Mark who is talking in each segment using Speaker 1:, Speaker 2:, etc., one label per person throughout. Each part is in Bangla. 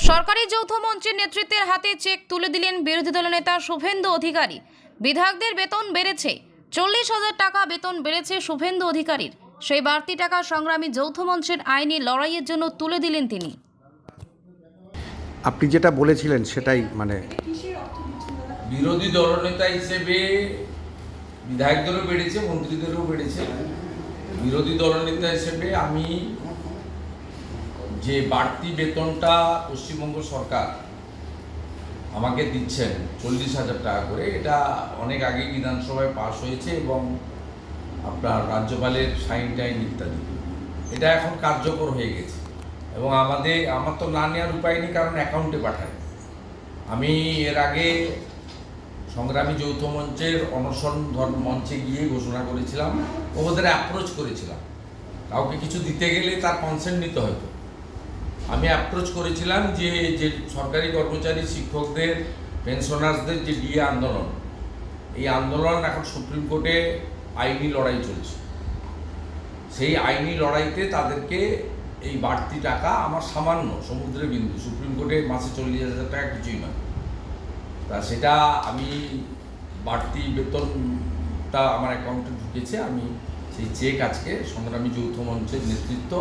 Speaker 1: সরকারি যৌথ মঞ্চের নেতৃত্বের হাতে চেক তুলে দিলেন বিরোধী দলনেতা শুভেন্দু অধিকারী। বিধায়কদের বেতন বেড়েছে, 40,000 টাকা বেতন বেড়েছে শুভেন্দু অধিকারীর। সেই বাড়তি টাকা সংগ্রামী যৌথ মঞ্চের আইনি লড়াইয়ের জন্য তুলে দিলেন তিনি।
Speaker 2: আপনি যেটা বলেছিলেন সেটাই
Speaker 3: বিরোধী দলনেতা হিসেবে বিধায়কদেরও বেড়েছে, মন্ত্রীদেরও বেড়েছে। বিরোধী দলনেতা হিসেবে আমি যে বাড়তি বেতনটা পশ্চিমবঙ্গ সরকার আমাকে দিচ্ছেন 40,000 টাকা করে, এটা অনেক আগেই বিধানসভায় পাশ হয়েছে এবং আপনার রাজ্যপালের সাইন টাইন ইত্যাদি, এটা এখন কার্যকর হয়ে গেছে এবং আমার তো না নেওয়ার উপায় নেই, কারণ অ্যাকাউন্টে পাঠায়। আমি এর আগে সংগ্রামী যৌথ মঞ্চের অনশন মঞ্চে গিয়ে ঘোষণা করেছিলাম, ওদের অ্যাপ্রোচ করেছিলাম। কাউকে কিছু দিতে গেলে তার কনসেন্ট নিতে হতো। আমি অ্যাপ্রোচ করেছিলাম যে সরকারি কর্মচারী, শিক্ষকদের, পেনশনার্সদের যে ডিএ আন্দোলন, এই আন্দোলন এখন সুপ্রিম কোর্টে আইনি লড়াই চলছে। সেই আইনি লড়াইতে তাদেরকে এই বাড়তি টাকা, আমার সামান্য সমুদ্রের বিন্দু, সুপ্রিম কোর্টে মাসে 40,000 টাকা কিছুই নয়, তা সেটা আমি বাড়তি বেতনটা আমার অ্যাকাউন্টে ঢুকেছে। আমি সেই চেক আজকে সংগ্রামী যৌথ মঞ্চের নেতৃত্ব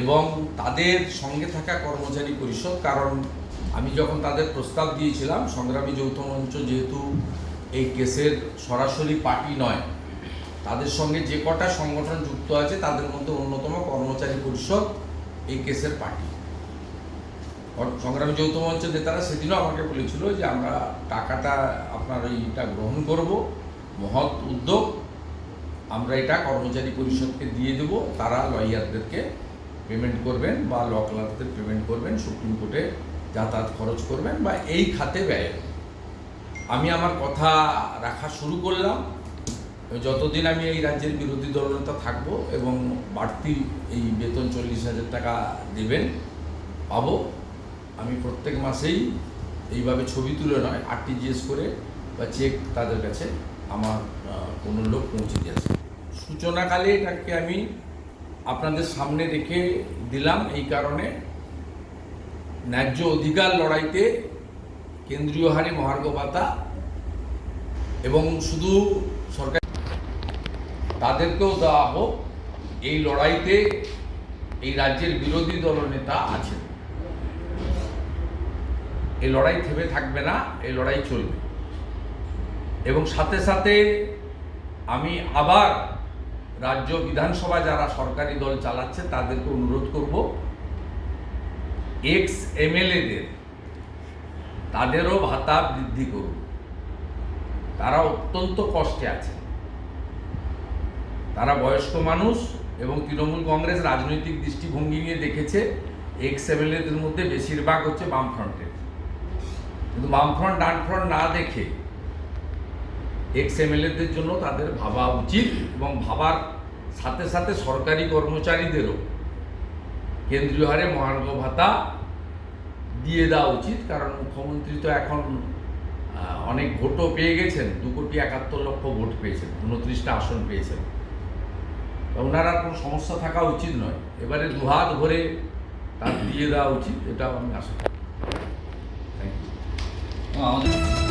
Speaker 3: এবং তাদের সঙ্গে থাকা কর্মচারী পরিষদ, কারণ আমি যখন তাদের প্রস্তাব দিয়েছিলাম, সংগ্রামী যৌথ মঞ্চ যেহেতু এই কেসের সরাসরি পার্টি নয়, তাদের সঙ্গে যে কটা সংগঠন যুক্ত আছে তাদের মধ্যে অন্যতম কর্মচারী পরিষদ এই কেসের পার্টি। সংগ্রামী যৌথ মঞ্চের নেতারা সেদিনও আমাকে বলেছিল যে আমরা টাকাটা আপনার এইটা গ্রহণ করব, মহৎ উদ্যোগ, আমরা এটা কর্মচারী পরিষদকে দিয়ে দেব, তারা লয়ারদেরকে পেমেন্ট করবেন বা ল ক্লার্কদের পেমেন্ট করবেন, সুপ্রিম কোর্টে যাতায়াত খরচ করবেন বা এই খাতে ব্যয়। আমি আমার কথা রাখা শুরু করলাম। যতদিন আমি এই রাজ্যের বিরোধী দলনেতা থাকবো এবং বাড়তি এই বেতন 40,000 টাকা দেবেন পাবো, আমি প্রত্যেক মাসেই এইভাবে ছবি তুলে নয়, আরটিজিএস করে বা চেক তাদের কাছে আমার কোনো লোক পৌঁছে দিয়েছে। সূচনাকালে এটাকে আমি আপনাদের সামনে রেখে দিলাম এই কারণে, ন্যায্য অধিকার লড়াইতে কেন্দ্রীয় হারে মহার্ঘ ভাতা এবং শুধু সরকার তাদেরকেও দেওয়া হোক, এই লড়াইতে এই রাজ্যের বিরোধী দলনেতা আছেন। এই লড়াই থেমে থাকবে না, এই লড়াই চলবে। এবং সাথে সাথে আমি আবার রাজ্য বিধানসভা যারা সরকারি দল চালাচ্ছে তাদেরকে অনুরোধ করব, এক্স এমএলএদের তাদেরও ভাতা বৃদ্ধি করুন। তারা অত্যন্ত কষ্টে আছে, তারা বয়স্ক মানুষ এবং তৃণমূল কংগ্রেস রাজনৈতিক দৃষ্টিভঙ্গি নিয়ে দেখেছে এক্স এমএলএদের মধ্যে বেশিরভাগ হচ্ছে বামফ্রন্টের, কিন্তু বামফ্রন্ট ডানফ্রন্ট না দেখে এক্স এমএলএদের জন্য তাদের ভাবা উচিত এবং ভাবার সাথে সাথে সরকারি কর্মচারীদেরও কেন্দ্রীয় হারে মহার্ঘ ভাতা দিয়ে দেওয়া উচিত। কারণ মুখ্যমন্ত্রী তো এখন অনেক ভোটও পেয়ে গেছেন, 2,71,00,000 ভোট পেয়েছেন, 29টা আসন পেয়েছেন, ওনার আর কোনো সমস্যা থাকা উচিত নয়। এবারে দুহাত ভরে তার দিয়ে দেওয়া উচিত, এটাও আমি আশা করি। Thank you.